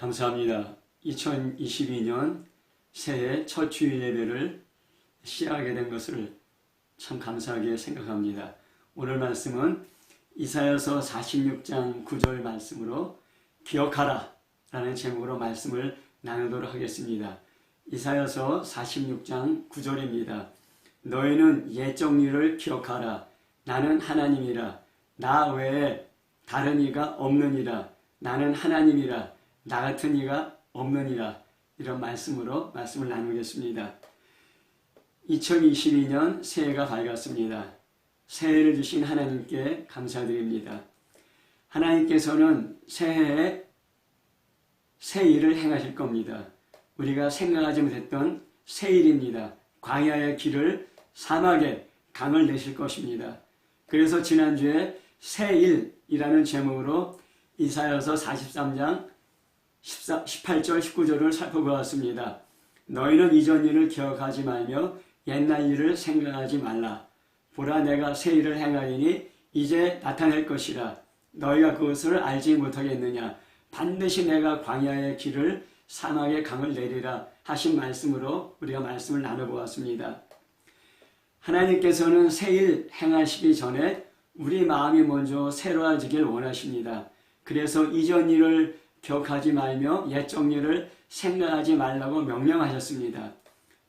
감사합니다. 2022년 새해 첫 주일 예배를 시작하게 된 것을 참 감사하게 생각합니다. 오늘 말씀은 이사야서 46장 9절 말씀으로 기억하라 라는 제목으로 말씀을 나누도록 하겠습니다. 이사야서 46장 9절입니다. 너희는 옛적 일을 기억하라. 나는 하나님이라. 나 외에 다른 이가 없느니라. 나는 하나님이라. 나 같은 이가 없느니라. 이런 말씀으로 말씀을 나누겠습니다. 2022년 새해가 밝았습니다. 새해를 주신 하나님께 감사드립니다. 하나님께서는 새해에 새 일을 행하실 겁니다. 우리가 생각하지 못했던 새 일입니다. 광야의 길을 사막에 강을 내실 것입니다. 그래서 지난주에 새 일이라는 제목으로 이사야서 43장 18절 19절을 살펴보았습니다. 너희는 이전 일을 기억하지 말며 옛날 일을 생각하지 말라. 보라, 내가 새 일을 행하리니 이제 나타낼 것이라. 너희가 그것을 알지 못하겠느냐. 반드시 내가 광야의 길을 사막의 강을 내리라 하신 말씀으로 우리가 말씀을 나눠보았습니다. 하나님께서는 새 일 행하시기 전에 우리 마음이 먼저 새로워지길 원하십니다. 그래서 이전 일을 기억하지 말며 옛적 일을 생각하지 말라고 명령하셨습니다.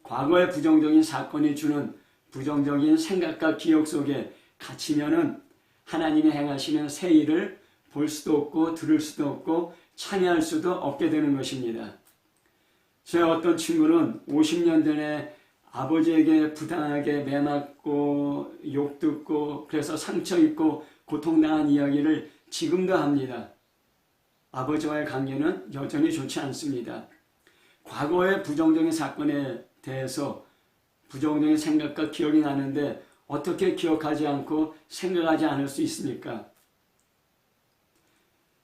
과거의 부정적인 사건이 주는 부정적인 생각과 기억 속에 갇히면은 하나님이 행하시는 새 일을 볼 수도 없고 들을 수도 없고 참여할 수도 없게 되는 것입니다. 제 어떤 친구는 50년 전에 아버지에게 부당하게 매맞고 욕 듣고 그래서 상처 입고 고통당한 이야기를 지금도 합니다. 아버지와의 관계는 여전히 좋지 않습니다. 과거의 부정적인 사건에 대해서 부정적인 생각과 기억이 나는데 어떻게 기억하지 않고 생각하지 않을 수 있습니까?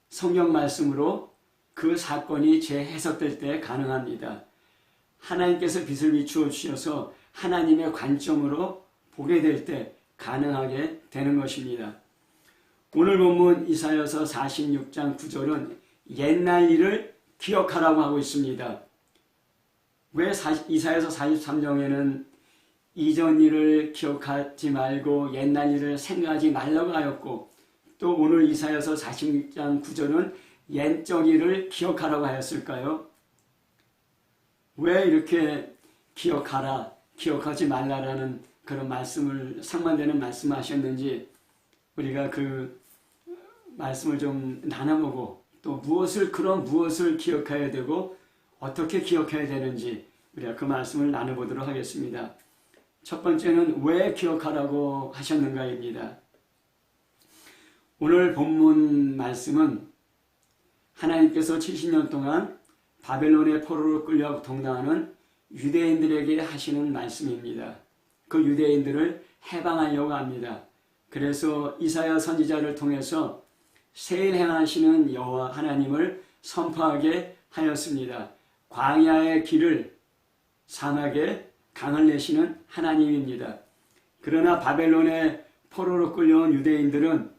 성경 말씀으로 그 사건이 재해석될 때 가능합니다. 하나님께서 빛을 비추어 주셔서 하나님의 관점으로 보게 될 때 가능하게 되는 것입니다. 오늘 본문 이사야서 46장 9절은 옛날 일을 기억하라고 하고 있습니다. 왜 이사야서 43장에는 이전 일을 기억하지 말고 옛날 일을 생각하지 말라고 하였고 또 오늘 이사야서 46장 9절은 옛적 일을 기억하라고 하였을까요? 왜 이렇게 기억하라, 기억하지 말라라는 그런 말씀을 상반되는 말씀을 하셨는지 우리가 그 말씀을 좀 나눠보고 또 그런 무엇을 기억해야 되고 어떻게 기억해야 되는지 우리가 그 말씀을 나눠보도록 하겠습니다. 첫 번째는 왜 기억하라고 하셨는가입니다. 오늘 본문 말씀은 하나님께서 70년 동안 바벨론의 포로로 끌려 동당하는 유대인들에게 하시는 말씀입니다. 그 유대인들을 해방하려고 합니다. 그래서 이사야 선지자를 통해서 새 일 행하시는 여호와 하나님을 선포하게 하였습니다. 광야의 길을 사막에 강을 내시는 하나님입니다. 그러나 바벨론의 포로로 끌려온 유대인들은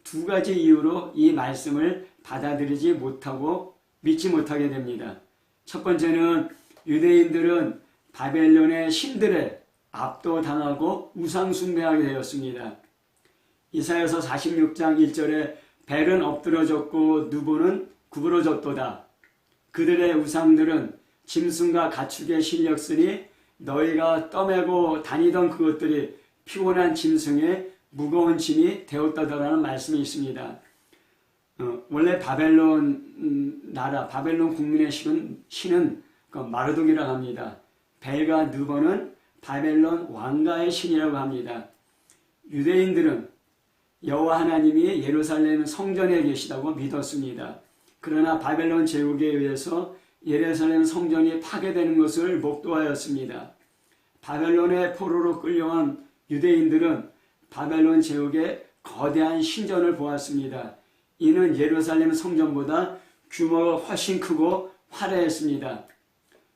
두 가지 이유로 이 말씀을 받아들이지 못하고 믿지 못하게 됩니다. 첫 번째는 유대인들은 바벨론의 신들에 압도당하고 우상숭배하게 되었습니다. 이사야서 46장 1절에 벨은 엎드러졌고 누보는 구부러졌도다. 그들의 우상들은 짐승과 가축에 실렸으니 너희가 떠매고 다니던 그것들이 피곤한 짐승의 무거운 짐이 되었다라는 말씀이 있습니다. 원래 바벨론 나라, 바벨론 국민의 신은 마르독이라고 합니다. 벨과 느보는 바벨론 왕가의 신이라고 합니다. 유대인들은 여호와 하나님이 예루살렘 성전에 계시다고 믿었습니다. 그러나 바벨론 제국에 의해서 예루살렘 성전이 파괴되는 것을 목도하였습니다. 바벨론의 포로로 끌려온 유대인들은 바벨론 제국의 거대한 신전을 보았습니다. 이는 예루살렘 성전보다 규모가 훨씬 크고 화려했습니다.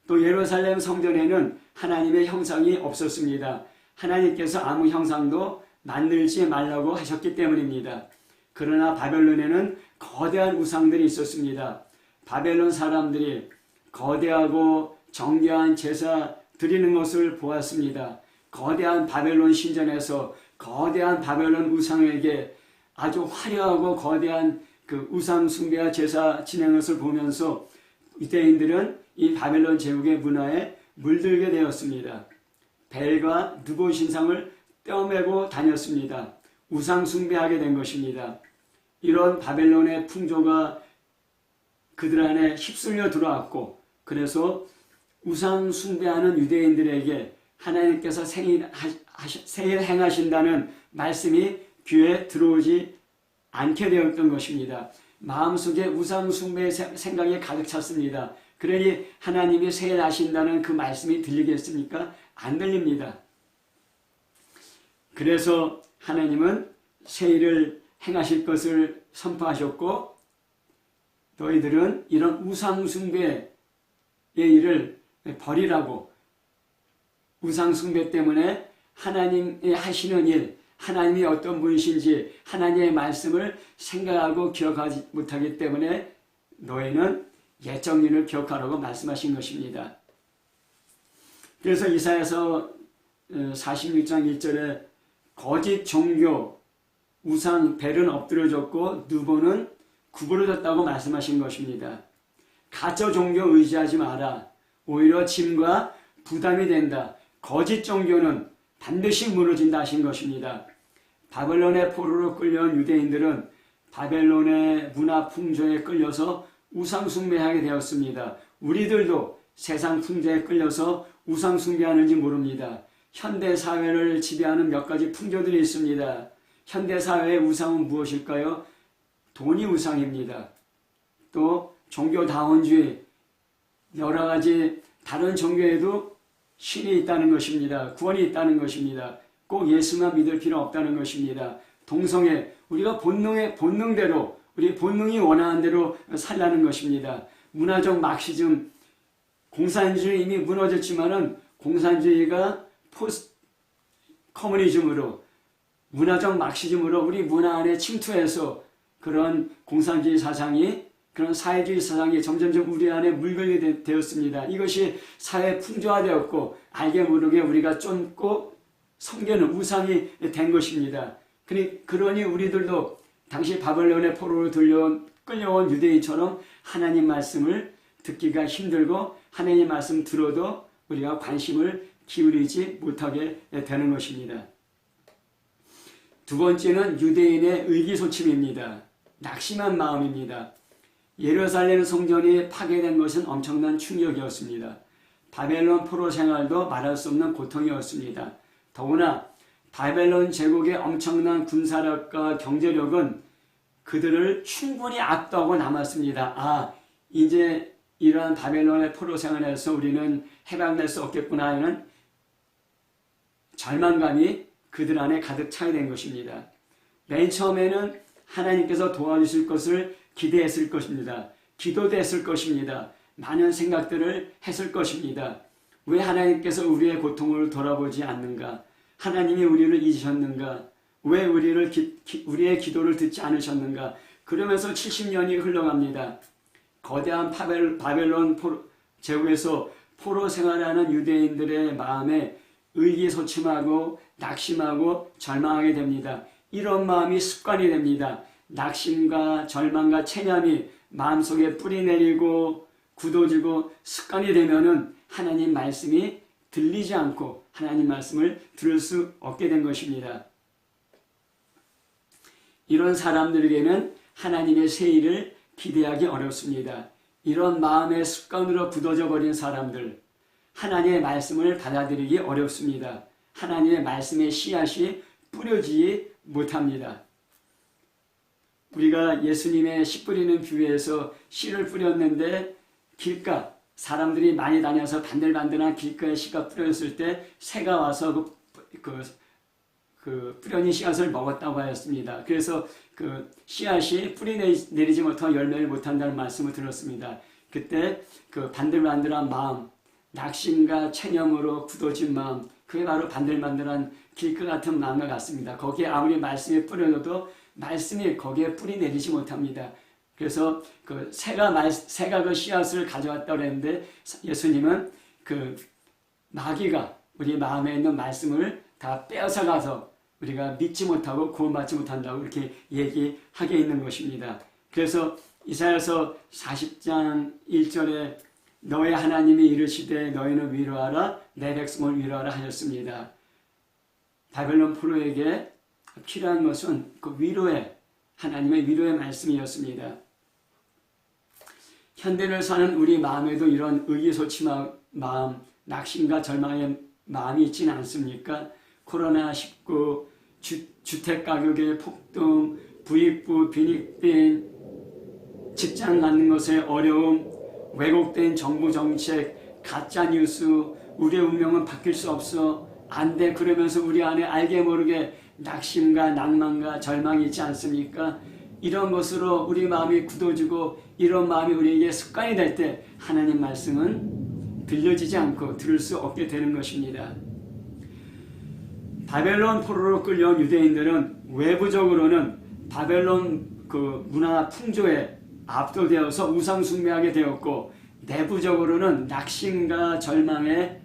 또 예루살렘 성전에는 하나님의 형상이 없었습니다. 하나님께서 아무 형상도 만들지 말라고 하셨기 때문입니다. 그러나 바벨론에는 거대한 우상들이 있었습니다. 바벨론 사람들이 거대하고 정교한 제사 드리는 것을 보았습니다. 거대한 바벨론 신전에서 거대한 바벨론 우상에게 아주 화려하고 거대한 그 우상 숭배와 제사 진행한 것을 보면서 유대인들은 이 바벨론 제국의 문화에 물들게 되었습니다. 벨과 느보 신상을 떼어매고 다녔습니다. 우상 숭배하게 된 것입니다. 이런 바벨론의 풍조가 그들 안에 휩쓸려 들어왔고, 그래서 우상 숭배하는 유대인들에게 하나님께서 세일 행하신다는 말씀이 귀에 들어오지 않게 되었던 것입니다. 마음속에 우상 숭배의 생각이 가득 찼습니다. 그러니 하나님이 세일하신다는 그 말씀이 들리겠습니까? 안 들립니다. 그래서 하나님은 세일을 행하실 것을 선포하셨고, 너희들은 이런 우상 숭배의 일을 버리라고, 우상 숭배 때문에 하나님이 하시는 일, 하나님이 어떤 분이신지 하나님의 말씀을 생각하고 기억하지 못하기 때문에 너희는 옛 정리를 기억하라고 말씀하신 것입니다. 그래서 이사야서 46장 1절에 거짓 종교, 우상 벨은 엎드려졌고 느보는 구부러졌다고 말씀하신 것입니다. 가짜 종교 의지하지 마라. 오히려 짐과 부담이 된다. 거짓 종교는 반드시 무너진다 하신 것입니다. 바벨론의 포로로 끌려온 유대인들은 바벨론의 문화 풍조에 끌려서 우상 숭배하게 되었습니다. 우리들도 세상 풍조에 끌려서 우상 숭배하는지 모릅니다. 현대 사회를 지배하는 몇 가지 풍조들이 있습니다. 현대 사회의 우상은 무엇일까요? 돈이 우상입니다. 또 종교다원주의, 여러 가지 다른 종교에도 신이 있다는 것입니다. 구원이 있다는 것입니다. 꼭 예수만 믿을 필요 없다는 것입니다. 동성애, 우리가 본능대로, 우리 본능이 원하는 대로 살라는 것입니다. 문화적 막시즘, 공산주의 이미 무너졌지만은 공산주의가 포스트 커뮤니즘으로, 문화적 막시즘으로 우리 문화 안에 침투해서 그런 공산주의 사상이, 그런 사회주의 사상이 점점점 우리 안에 물들게 되었습니다. 이것이 사회 풍조화되었고 알게 모르게 우리가 쫓고 섬기는 우상이 된 것입니다. 그러니 우리들도 당시 바벨론의 포로로 끌려온 유대인처럼 하나님 말씀을 듣기가 힘들고 하나님 말씀 들어도 우리가 관심을 기울이지 못하게 되는 것입니다. 두 번째는 유대인의 의기소침입니다. 낙심한 마음입니다. 예루살렘 성전이 파괴된 것은 엄청난 충격이었습니다. 바벨론 포로 생활도 말할 수 없는 고통이었습니다. 더구나 바벨론 제국의 엄청난 군사력과 경제력은 그들을 충분히 압도하고 남았습니다. 이제 이러한 바벨론의 포로 생활에서 우리는 해방될 수 없겠구나 하는 절망감이 그들 안에 가득 차게 된 것입니다. 맨 처음에는 하나님께서 도와주실 것을 기대했을 것입니다. 기도도 했을 것입니다. 많은 생각들을 했을 것입니다. 왜 하나님께서 우리의 고통을 돌아보지 않는가? 하나님이 우리를 잊으셨는가? 왜 우리의 기도를 듣지 않으셨는가? 그러면서 70년이 흘러갑니다. 거대한 바벨론 제국에서 포로 생활하는 유대인들의 마음에 의기소침하고 낙심하고 절망하게 됩니다. 이런 마음이 습관이 됩니다. 낙심과 절망과 체념이 마음속에 뿌리내리고 굳어지고 습관이 되면은 하나님 말씀이 들리지 않고 하나님 말씀을 들을 수 없게 된 것입니다. 이런 사람들에게는 하나님의 세일을 기대하기 어렵습니다. 이런 마음의 습관으로 굳어져 버린 사람들, 하나님의 말씀을 받아들이기 어렵습니다. 하나님의 말씀의 씨앗이 뿌려지지 못합니다. 우리가 예수님의 씨 뿌리는 비유에서 씨를 뿌렸는데 길가, 사람들이 많이 다녀서 반들반들한 길가에 씨가 뿌려졌을 때 새가 와서 그 뿌려진 씨앗을 먹었다고 하였습니다. 그래서 그 씨앗이 뿌리 내리지 못하고 열매를 못한다는 말씀을 들었습니다. 그때 그 반들반들한 마음, 낙심과 체념으로 굳어진 마음, 그게 바로 반들반들한 길가 같은 마음과 같습니다. 거기에 아무리 말씀이 뿌려져도 말씀이 거기에 뿌리 내리지 못합니다. 그래서 그 새가 그 씨앗을 가져왔다고 했는데 예수님은 그 마귀가 우리 마음에 있는 말씀을 다 빼앗아가서 우리가 믿지 못하고 구원받지 못한다고 이렇게 얘기하게 있는 것입니다. 그래서 이사야서 40장 1절에 너의 하나님이 이르시되 너희는 위로하라 내 백성을 위로하라 하셨습니다. 바벨론 포로에게 필요한 것은 그 하나님의 위로의 말씀이었습니다. 현대를 사는 우리 마음에도 이런 의기소침한 마음, 낙심과 절망의 마음이 있지는 않습니까? 코로나19, 주택가격의 폭등, 부익부, 빈익빈, 직장 갖는 것의 어려움, 왜곡된 정부 정책, 가짜뉴스, 우리의 운명은 바뀔 수 없어, 안 돼, 그러면서 우리 안에 알게 모르게 낙심과 낭만과 절망이 있지 않습니까? 이런 것으로 우리 마음이 굳어지고 이런 마음이 우리에게 습관이 될 때 하나님 말씀은 들려지지 않고 들을 수 없게 되는 것입니다. 바벨론 포로로 끌려온 유대인들은 외부적으로는 바벨론 그 문화 풍조에 압도되어서 우상 숭배하게 되었고 내부적으로는 낙심과 절망의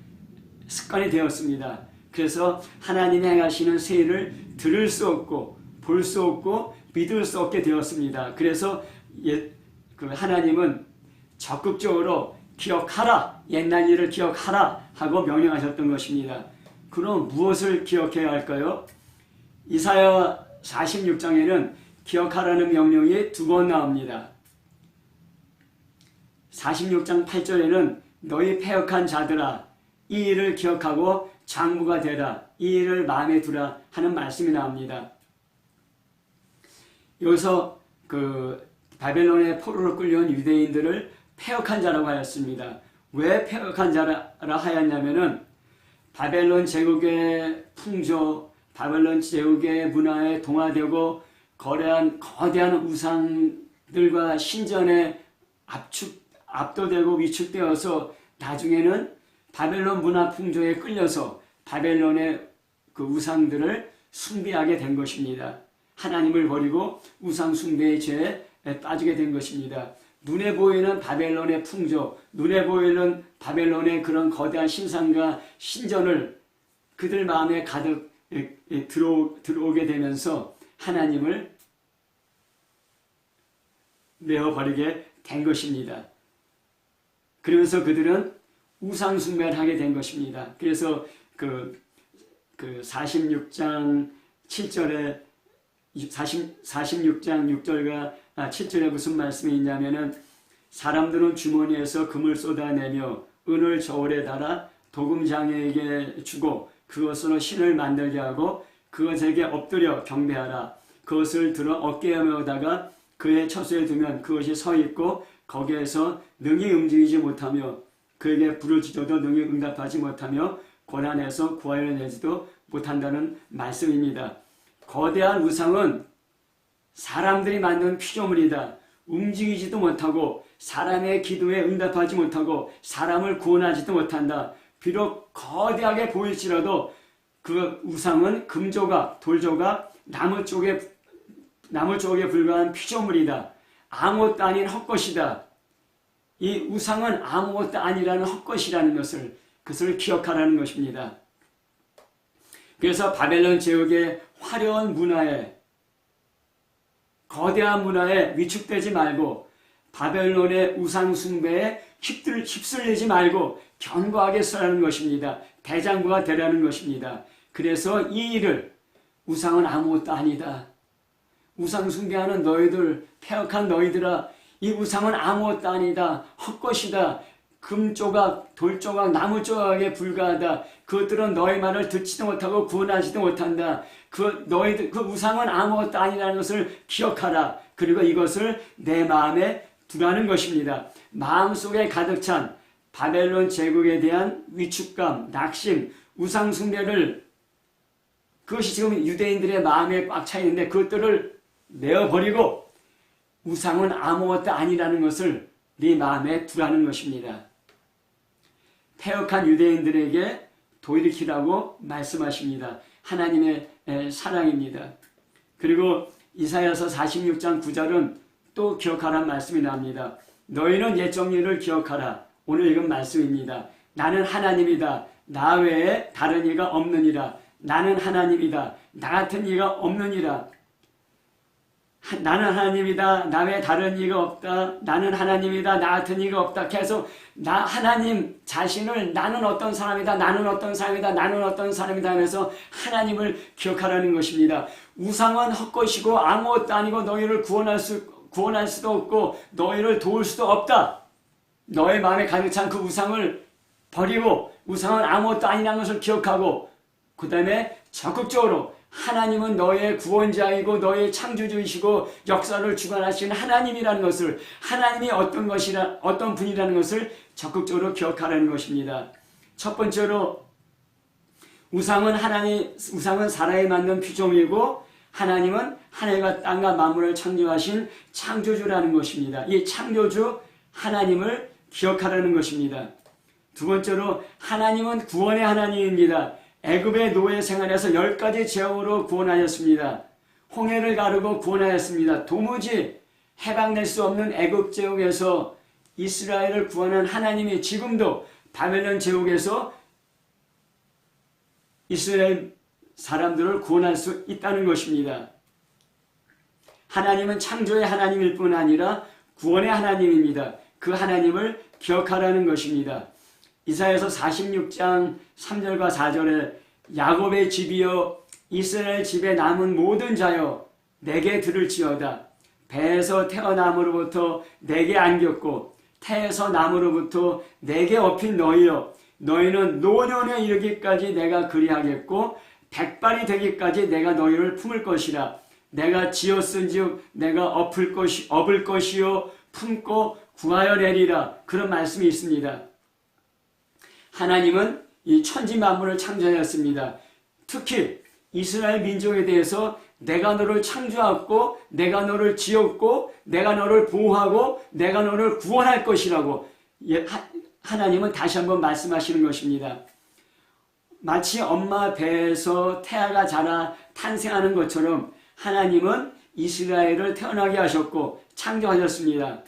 습관이 되었습니다. 그래서 하나님이 행하시는 새 일을 들을 수 없고 볼 수 없고 믿을 수 없게 되었습니다. 그래서 그 하나님은 적극적으로 기억하라, 옛날 일을 기억하라 하고 명령하셨던 것입니다. 그럼 무엇을 기억해야 할까요? 이사야 46장에는 기억하라는 명령이 2번 나옵니다. 46장 8절에는 너희 패역한 자들아 이 일을 기억하고 장부가 되라, 이 일을 마음에 두라 하는 말씀이 나옵니다. 여기서 그 바벨론의 포로로 끌려온 유대인들을 패역한 자라고 하였습니다. 왜 패역한 자라 하였냐면은 바벨론 제국의 풍조, 바벨론 제국의 문화에 동화되고 거대한 우상들과 신전에 압도되고 위축되어서 나중에는 바벨론 문화 풍조에 끌려서 바벨론의 그 우상들을 숭배하게 된 것입니다. 하나님을 버리고 우상 숭배의 죄에 빠지게 된 것입니다. 눈에 보이는 바벨론의 풍조, 눈에 보이는 바벨론의 그런 거대한 신상과 신전을 그들 마음에 가득 들어오게 되면서 하나님을 내어버리게 된 것입니다. 그러면서 그들은 우상 숭배를 하게 된 것입니다. 그래서 그 46장 7절에 46장 6절과 7절에 무슨 말씀이 있냐면은 사람들은 주머니에서 금을 쏟아내며 은을 저울에 달아 도금장에게 주고 그것으로 신을 만들게 하고 그것에게 엎드려 경배하라. 그것을 들어 어깨에 메어다가 그의 처소에 두면 그것이 서 있고 거기에서 능히 움직이지 못하며 그에게 부르짖어도 능히 응답하지 못하며 고난에서 구하여내지도 못한다는 말씀입니다. 거대한 우상은 사람들이 만든 피조물이다. 움직이지도 못하고 사람의 기도에 응답하지 못하고 사람을 구원하지도 못한다. 비록 거대하게 보일지라도 그 우상은 금조각, 돌조각, 나무 쪽에 불과한 피조물이다. 아무것도 아닌 헛것이다. 이 우상은 아무것도 아니라는 헛것이라는 그것을 기억하라는 것입니다. 그래서 바벨론 제국의 화려한 문화에 거대한 문화에 위축되지 말고 바벨론의 우상 숭배에 휩쓸리지 말고 견고하게 서라는 것입니다. 대장부가 되라는 것입니다. 그래서 이 일을 우상은 아무것도 아니다. 우상 숭배하는 너희들, 패역한 너희들아, 이 우상은 아무것도 아니다. 헛것이다. 금조각, 돌조각, 나무조각에 불과하다. 그것들은 너희 말을 듣지도 못하고 구원하지도 못한다. 그 우상은 아무것도 아니라는 것을 기억하라. 그리고 이것을 내 마음에 두라는 것입니다. 마음속에 가득 찬 바벨론 제국에 대한 위축감, 낙심, 우상 숭배를 그것이 지금 유대인들의 마음에 꽉 차 있는데 그것들을 내어버리고 우상은 아무것도 아니라는 것을 네 마음에 두라는 것입니다. 패역한 유대인들에게 돌이키라고 말씀하십니다. 하나님의 사랑입니다. 그리고 이사야서 46장 9절은 또 기억하라는 말씀이 나옵니다. 너희는 옛적 일을 기억하라. 오늘 읽은 말씀입니다. 나는 하나님이다. 나 외에 다른 이가 없느니라. 나는 하나님이다. 나 같은 이가 없느니라. 나는 하나님이다. 나 외에 다른 이가 없다. 나는 하나님이다. 나 같은 이가 없다. 계속 나 하나님 자신을 나는 어떤 사람이다. 나는 어떤 사람이다. 나는 어떤 사람이다 하면서 하나님을 기억하라는 것입니다. 우상은 헛것이고 아무것도 아니고 너희를 구원할 수도 없고 너희를 도울 수도 없다. 너의 마음에 가득 찬 그 우상을 버리고 우상은 아무것도 아니라는 것을 기억하고 그 다음에 적극적으로 하나님은 너의 구원자이고 너의 창조주이시고 역사를 주관하시는 하나님이라는 것을 하나님이 어떤 분이라는 것을 적극적으로 기억하라는 것입니다. 첫 번째로 우상은 사람이 만든 피조물이고 하나님은 하늘과 땅과 만물을 창조하신 창조주라는 것입니다. 이 창조주 하나님을 기억하라는 것입니다. 두 번째로 하나님은 구원의 하나님입니다. 애굽의 노예 생활에서 10가지 제국으로 구원하였습니다. 홍해를 가르고 구원하였습니다. 도무지 해방될 수 없는 애굽 제국에서 이스라엘을 구원한 하나님이 지금도 바벨론 제국에서 이스라엘 사람들을 구원할 수 있다는 것입니다. 하나님은 창조의 하나님일 뿐 아니라 구원의 하나님입니다. 그 하나님을 기억하라는 것입니다. 이사야서 46장 3절과 4절에 야곱의 집이여 이스라엘 집에 남은 모든 자여 내게 들을지어다. 배에서 태어남으로부터 내게 안겼고 태에서 남으로부터 내게 업힌 너희여 너희는 노년에 이르기까지 내가 그리하겠고 백발이 되기까지 내가 너희를 품을 것이라. 내가 지었은즉 내가 업을 것이요 품고 구하여 내리라. 그런 말씀이 있습니다. 하나님은 이 천지 만물을 창조하였습니다. 특히 이스라엘 민족에 대해서 내가 너를 창조하고 내가 너를 지었고 내가 너를 보호하고 내가 너를 구원할 것이라고 하나님은 다시 한번 말씀하시는 것입니다. 마치 엄마 배에서 태아가 자라 탄생하는 것처럼 하나님은 이스라엘을 태어나게 하셨고 창조하셨습니다.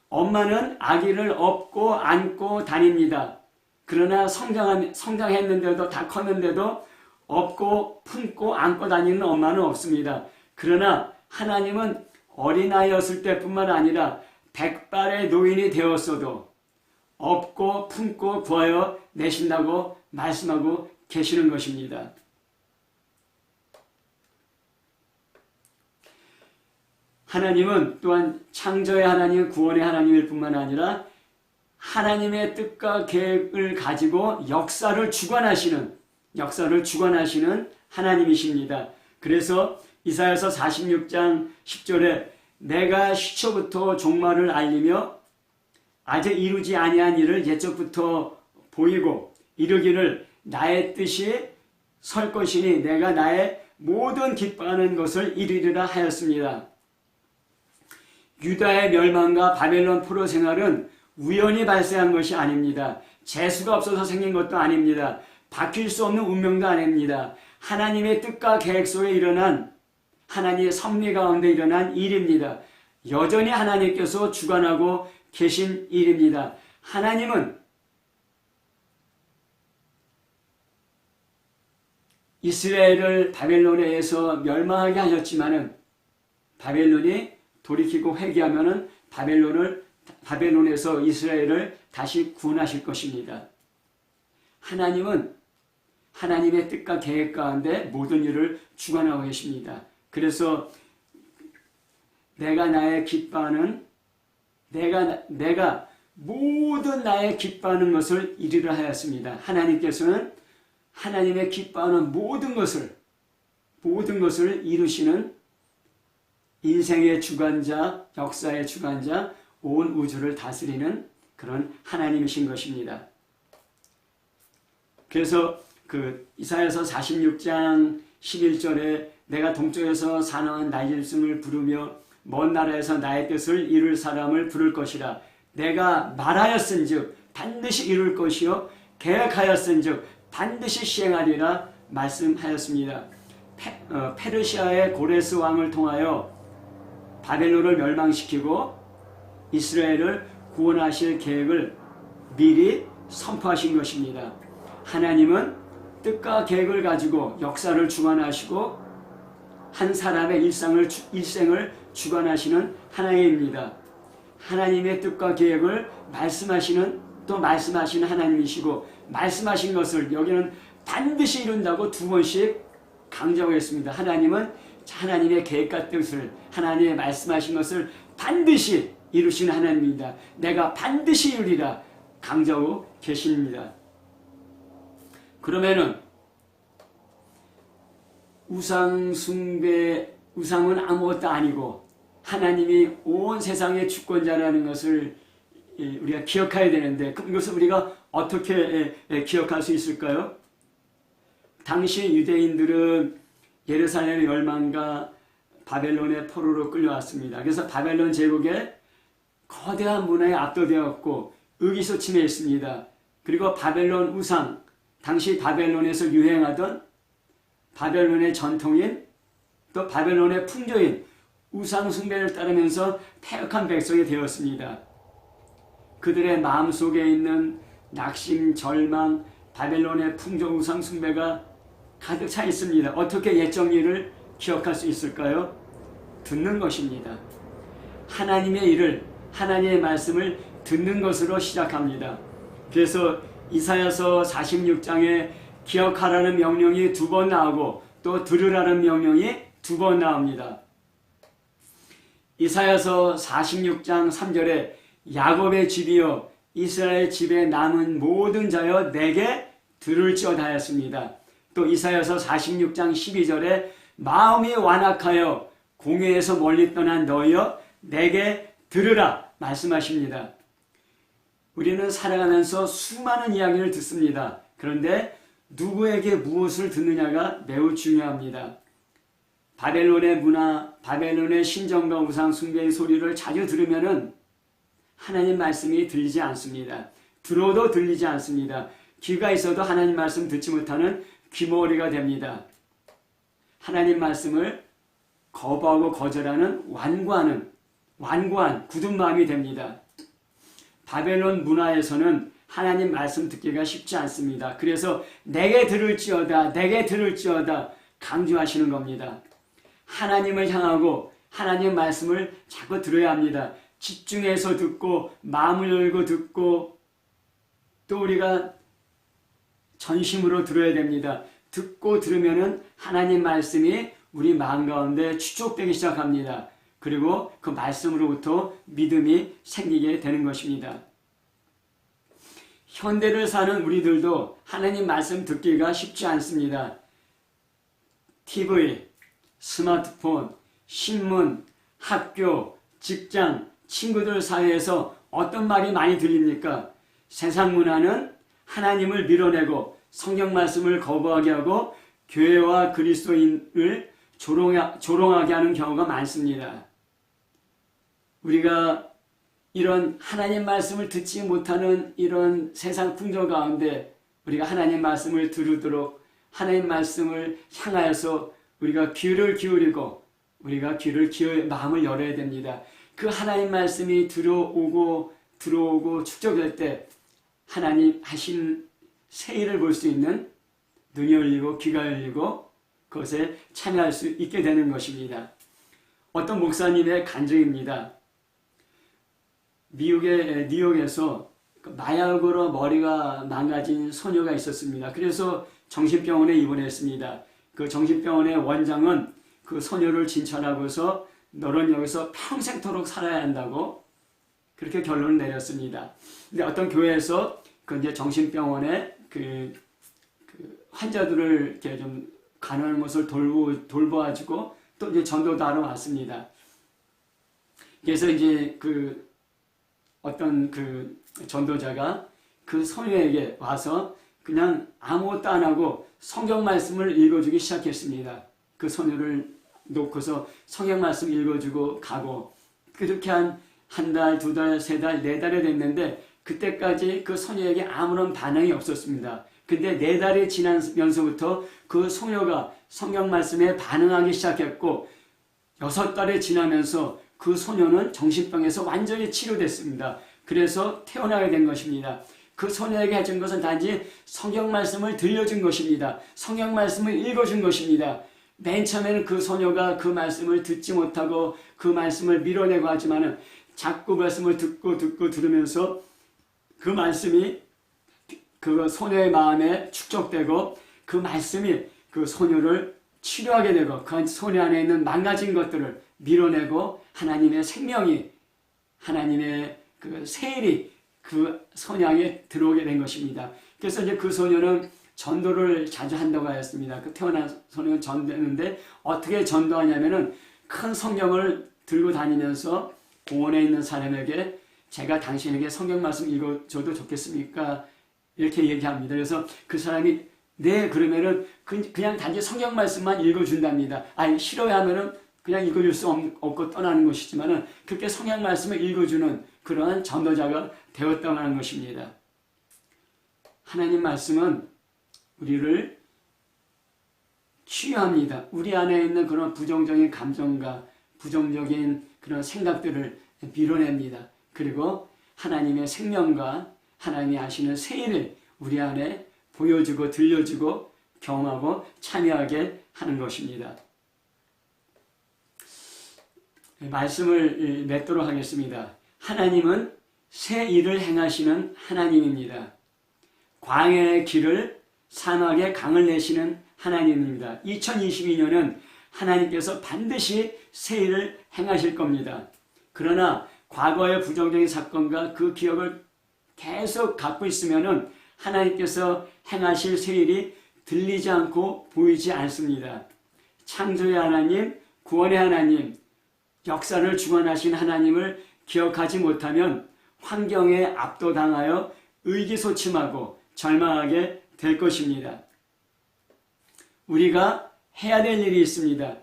엄마는 아기를 업고 안고 다닙니다. 그러나 성장했는데도 다 컸는데도 업고 품고 안고 다니는 엄마는 없습니다. 그러나 하나님은 어린아이였을 때뿐만 아니라 백발의 노인이 되었어도 업고 품고 구하여 내신다고 말씀하고 계시는 것입니다. 하나님은 또한 창조의 하나님, 구원의 하나님일 뿐만 아니라 하나님의 뜻과 계획을 가지고 역사를 주관하시는 하나님이십니다. 그래서 이사야서 46장 10절에 내가 시초부터 종말을 알리며 아직 이루지 아니한 일을 옛적부터 보이고 이르기를 나의 뜻이 설 것이니 내가 나의 모든 기뻐하는 것을 이루리라 하였습니다. 유다의 멸망과 바벨론 포로 생활은 우연히 발생한 것이 아닙니다. 재수가 없어서 생긴 것도 아닙니다. 바뀔 수 없는 운명도 아닙니다. 하나님의 뜻과 계획 속에 일어난 하나님의 섭리 가운데 일어난 일입니다. 여전히 하나님께서 주관하고 계신 일입니다. 하나님은 이스라엘을 바벨론에 의해서 멸망하게 하셨지만은 바벨론이 돌이키고 회개하면은 바벨론에서 이스라엘을 다시 구원하실 것입니다. 하나님은 하나님의 뜻과 계획 가운데 모든 일을 주관하고 계십니다. 그래서 내가 모든 나의 기뻐하는 것을 이루려 하였습니다. 하나님께서는 하나님의 기뻐하는 모든 것을 이루시는 인생의 주관자, 역사의 주관자, 온 우주를 다스리는 그런 하나님이신 것입니다. 그래서 그 이사야서 46장 11절에 내가 동쪽에서 사나운 나의 일승을 부르며 먼 나라에서 나의 뜻을 이룰 사람을 부를 것이라. 내가 말하였은즉 반드시 이룰 것이요 계획하였은즉 반드시 시행하리라 말씀하였습니다. 페르시아의 고레스 왕을 통하여 바벨론을 멸망시키고 이스라엘을 구원하실 계획을 미리 선포하신 것입니다. 하나님은 뜻과 계획을 가지고 역사를 주관하시고 한 사람의 일생을 주관하시는 하나님입니다. 하나님의 뜻과 계획을 말씀하시는 하나님이시고 말씀하신 것을 여기는 반드시 이룬다고 두 번씩 강조하고 있습니다. 하나님은 하나님의 계획과 뜻을 하나님의 말씀하신 것을 반드시 이루시는 하나님입니다. 내가 반드시 이루리라 강조하고 계십니다. 그러면은 우상 숭배, 우상은 아무것도 아니고 하나님이 온 세상의 주권자라는 것을 우리가 기억해야 되는데 이것을 우리가 어떻게 기억할 수 있을까요? 당시 유대인들은 예루살렘의 멸망과 바벨론의 포로로 끌려왔습니다. 그래서 바벨론 제국의 거대한 문화에 압도되었고 의기소침해 있습니다. 그리고 바벨론 우상, 당시 바벨론에서 유행하던 바벨론의 전통인 또 바벨론의 풍조인 우상 숭배를 따르면서 패역한 백성이 되었습니다. 그들의 마음속에 있는 낙심, 절망, 바벨론의 풍조 우상 숭배가 가득 차 있습니다. 어떻게 옛 정리를 기억할 수 있을까요? 듣는 것입니다. 하나님의 일을, 하나님의 말씀을 듣는 것으로 시작합니다. 그래서 이사야서 46장에 기억하라는 명령이 2번 나오고 또 들으라는 명령이 2번 나옵니다. 이사야서 46장 3절에 야곱의 집이여 이스라엘 집에 남은 모든 자여 내게 들을지어다 하였습니다. 또 이사야서 46장 12절에 마음이 완악하여 공회에서 멀리 떠난 너희여 내게 들으라 말씀하십니다. 우리는 살아가면서 수많은 이야기를 듣습니다. 그런데 누구에게 무엇을 듣느냐가 매우 중요합니다. 바벨론의 문화, 바벨론의 신정과 우상 숭배의 소리를 자주 들으면은 하나님 말씀이 들리지 않습니다. 들어도 들리지 않습니다. 귀가 있어도 하나님 말씀 듣지 못하는 귀머거리가 됩니다. 하나님 말씀을 거부하고 거절하는 완고한 굳은 마음이 됩니다. 바벨론 문화에서는 하나님 말씀 듣기가 쉽지 않습니다. 그래서 내게 들을지어다 강조하시는 겁니다. 하나님을 향하고 하나님 말씀을 자꾸 들어야 합니다. 집중해서 듣고 마음을 열고 듣고 또 우리가 전심으로 들어야 됩니다. 듣고 들으면은 하나님 말씀이 우리 마음 가운데 추적되기 시작합니다. 그리고 그 말씀으로부터 믿음이 생기게 되는 것입니다. 현대를 사는 우리들도 하나님 말씀 듣기가 쉽지 않습니다. TV, 스마트폰, 신문, 학교, 직장, 친구들 사이에서 어떤 말이 많이 들립니까? 세상 문화는 하나님을 밀어내고 성경 말씀을 거부하게 하고 교회와 그리스도인을 조롱하게 하는 경우가 많습니다. 우리가 이런 하나님 말씀을 듣지 못하는 이런 세상 풍조 가운데 우리가 하나님 말씀을 들으도록 하나님 말씀을 향하여서 우리가 귀를 기울이고 우리가 마음을 열어야 됩니다. 그 하나님 말씀이 들어오고 축적될 때 하나님 하신 새 일을 볼 수 있는 눈이 열리고 귀가 열리고 그것에 참여할 수 있게 되는 것입니다. 어떤 목사님의 간증입니다. 미국의 뉴욕에서 마약으로 머리가 망가진 소녀가 있었습니다. 그래서 정신병원에 입원했습니다. 그 정신병원의 원장은 그 소녀를 진찰하고서 너는 여기서 평생토록 살아야 한다고 그렇게 결론을 내렸습니다. 근데 어떤 교회에서 그 이제 정신병원에 그 환자들을 이렇게 좀 가난한 것을 돌보아주고 또 이제 전도도 하러 왔습니다. 그래서 이제 어떤 전도자가 그 소녀에게 와서 그냥 아무것도 안 하고 성경 말씀을 읽어주기 시작했습니다. 그 소녀를 놓고서 성경 말씀 읽어주고 가고 그렇게 한 달, 2달, 3달, 4달이 됐는데 그때까지 그 소녀에게 아무런 반응이 없었습니다. 근데 4달이 지나면서부터 그 소녀가 성경 말씀에 반응하기 시작했고 6달이 지나면서 그 소녀는 정신병에서 완전히 치료됐습니다. 그래서 태어나게 된 것입니다. 그 소녀에게 해준 것은 단지 성경 말씀을 들려준 것입니다. 성경 말씀을 읽어준 것입니다. 맨 처음에는 그 소녀가 그 말씀을 듣지 못하고 그 말씀을 밀어내고 하지만은 자꾸 말씀을 듣고 들으면서 그 말씀이 그 소녀의 마음에 축적되고 그 말씀이 그 소녀를 치료하게 되고 그 소녀 안에 있는 망가진 것들을 밀어내고 하나님의 생명이, 하나님의 그 세일이 그 소녀에 들어오게 된 것입니다. 그래서 이제 그 소녀는 전도를 자주 한다고 하였습니다. 그 태어난 소녀는 전도했는데 어떻게 전도하냐면은 큰 성경을 들고 다니면서 공원에 있는 사람에게 제가 당신에게 성경 말씀 읽어줘도 좋겠습니까? 이렇게 얘기합니다. 그래서 그 사람이 네, 그러면은 그냥 단지 성경 말씀만 읽어준답니다. 아니, 싫어야 하면은 그냥 읽어줄 수 없고 떠나는 것이지만은 그렇게 성경 말씀을 읽어주는 그러한 전도자가 되었다고 하는 것입니다. 하나님 말씀은 우리를 치유합니다. 우리 안에 있는 그런 부정적인 감정과 부정적인 그런 생각들을 밀어냅니다. 그리고 하나님의 생명과 하나님이 하시는 세일을 우리 안에 보여주고 들려주고 경험하고 참여하게 하는 것입니다. 말씀을 맺도록 하겠습니다. 하나님은 새 일을 행하시는 하나님입니다. 광야의 길을 사막에 강을 내시는 하나님입니다. 2022년은 하나님께서 반드시 새 일을 행하실 겁니다. 그러나 과거의 부정적인 사건과 그 기억을 계속 갖고 있으면은 하나님께서 행하실 새 일이 들리지 않고 보이지 않습니다. 창조의 하나님, 구원의 하나님, 역사를 주관하신 하나님을 기억하지 못하면 환경에 압도당하여 의기소침하고 절망하게 될 것입니다. 우리가 해야 될 일이 있습니다.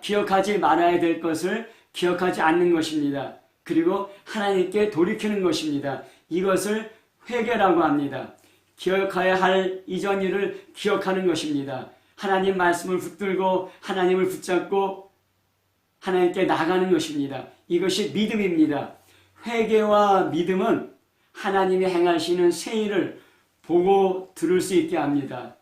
기억하지 말아야 될 것을 기억하지 않는 것입니다. 그리고 하나님께 돌이키는 것입니다. 이것을 회개라고 합니다. 기억해야 할 이전 일을 기억하는 것입니다. 하나님 말씀을 붙들고 하나님을 붙잡고 하나님께 나가는 것입니다. 이것이 믿음입니다. 회개와 믿음은 하나님이 행하시는 새 일을 보고 들을 수 있게 합니다.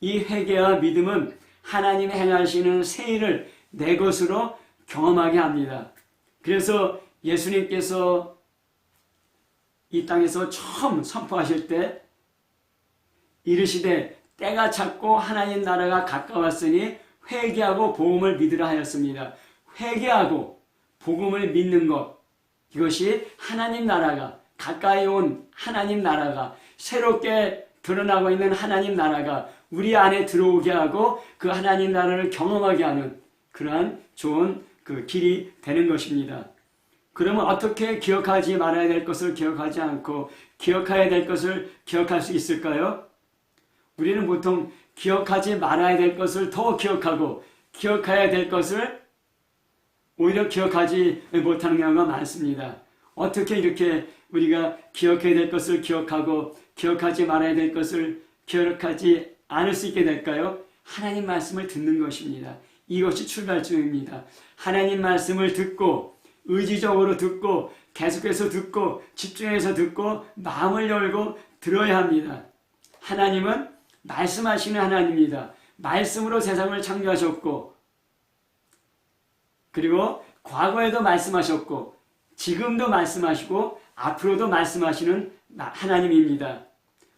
이 회개와 믿음은 하나님이 행하시는 새 일을 내 것으로 경험하게 합니다. 그래서 예수님께서 이 땅에서 처음 선포하실 때 이르시되 때가 찼고 하나님 나라가 가까웠으니 회개하고 복음을 믿으라 하였습니다. 회개하고 복음을 믿는 것, 이것이 하나님 나라가 가까이 온 하나님 나라가 새롭게 드러나고 있는 하나님 나라가 우리 안에 들어오게 하고 그 하나님 나라를 경험하게 하는 그러한 좋은 그 길이 되는 것입니다. 그러면 어떻게 기억하지 말아야 될 것을 기억하지 않고 기억해야 될 것을 기억할 수 있을까요? 우리는 보통 기억하지 말아야 될 것을 더 기억하고 기억해야 될 것을 오히려 기억하지 못하는 경우가 많습니다. 어떻게 이렇게 우리가 기억해야 될 것을 기억하고 기억하지 말아야 될 것을 기억하지 않을 수 있게 될까요? 하나님 말씀을 듣는 것입니다. 이것이 출발점입니다. 하나님 말씀을 듣고 의지적으로 듣고 계속해서 듣고 집중해서 듣고 마음을 열고 들어야 합니다. 하나님은 말씀하시는 하나님입니다. 말씀으로 세상을 창조하셨고 그리고 과거에도 말씀하셨고 지금도 말씀하시고 앞으로도 말씀하시는 하나님입니다.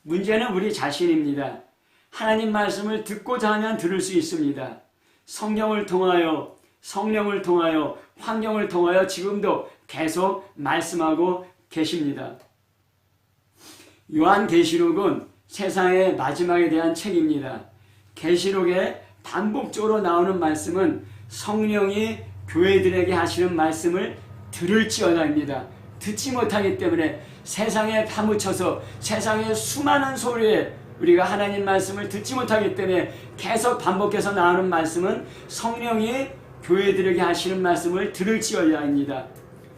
문제는 우리 자신입니다. 하나님 말씀을 듣고자 하면 들을 수 있습니다. 성경을 통하여 성령을 통하여 환경을 통하여 지금도 계속 말씀하고 계십니다. 요한계시록은 세상의 마지막에 대한 책입니다. 계시록에 반복적으로 나오는 말씀은 성령이 교회들에게 하시는 말씀을 들을지어다입니다. 듣지 못하기 때문에 세상에 파묻혀서 세상의 수많은 소리에 우리가 하나님 말씀을 듣지 못하기 때문에 계속 반복해서 나오는 말씀은 성령이 교회들에게 하시는 말씀을 들을지어야입니다.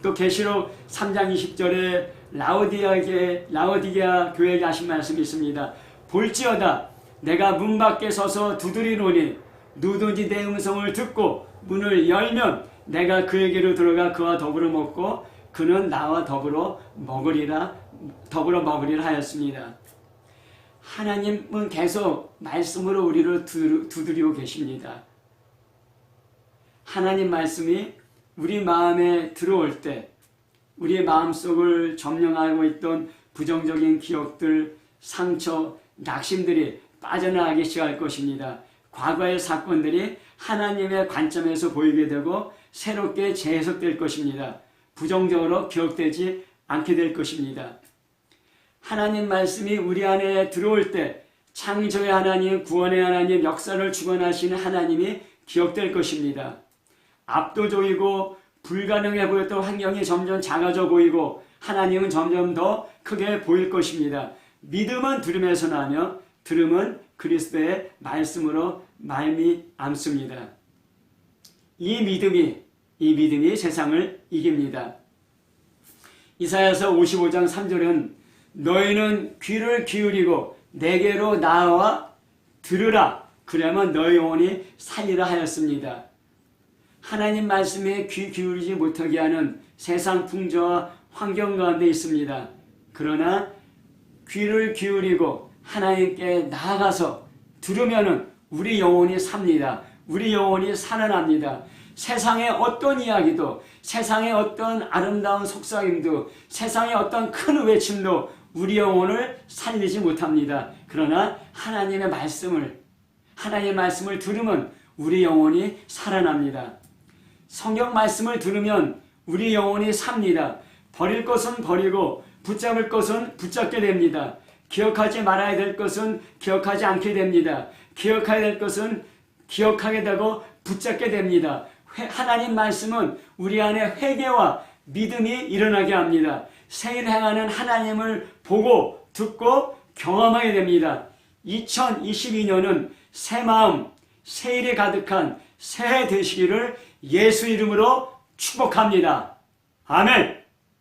또 계시록 3장 20절에 라오디게아 교회에게 하신 말씀이 있습니다. 볼지어다 내가 문 밖에 서서 두드리노니 누구든지 내 음성을 듣고 문을 열면 내가 그에게로 들어가 그와 더불어 먹고 그는 나와 더불어 먹으리라 하였습니다. 하나님은 계속 말씀으로 우리를 두드리고 계십니다. 하나님 말씀이 우리 마음에 들어올 때 우리의 마음속을 점령하고 있던 부정적인 기억들, 상처, 낙심들이 빠져나가기 시작할 것입니다. 과거의 사건들이 하나님의 관점에서 보이게 되고 새롭게 재해석될 것입니다. 부정적으로 기억되지 않게 될 것입니다. 하나님 말씀이 우리 안에 들어올 때 창조의 하나님, 구원의 하나님, 역사를 주관하시는 하나님이 기억될 것입니다. 압도적이고 불가능해 보였던 환경이 점점 작아져 보이고 하나님은 점점 더 크게 보일 것입니다. 믿음은 들음에서 나며 들음은 그리스도의 말씀으로 말미암습니다. 이 믿음이 세상을 이깁니다. 이사야서 55장 3절은 너희는 귀를 기울이고 내게로 나와 들으라 그러면 너희 영혼이 살리라 하였습니다. 하나님 말씀에 귀 기울이지 못하게 하는 세상 풍조와 환경 가운데 있습니다. 그러나 귀를 기울이고 하나님께 나아가서 들으면은 우리 영혼이 삽니다. 우리 영혼이 살아납니다. 세상의 어떤 이야기도, 세상의 어떤 아름다운 속삭임도, 세상의 어떤 큰 외침도 우리 영혼을 살리지 못합니다. 그러나 하나님의 말씀을 들으면 우리 영혼이 살아납니다. 성경 말씀을 들으면 우리 영혼이 삽니다. 버릴 것은 버리고 붙잡을 것은 붙잡게 됩니다. 기억하지 말아야 될 것은 기억하지 않게 됩니다. 기억해야 될 것은 기억하게 되고 붙잡게 됩니다. 하나님 말씀은 우리 안에 회개와 믿음이 일어나게 합니다. 새일 행하는 하나님을 보고 듣고 경험하게 됩니다. 2022년은 새 마음, 새 일이 가득한 새해 되시기를 예수 이름으로 축복합니다. 아멘.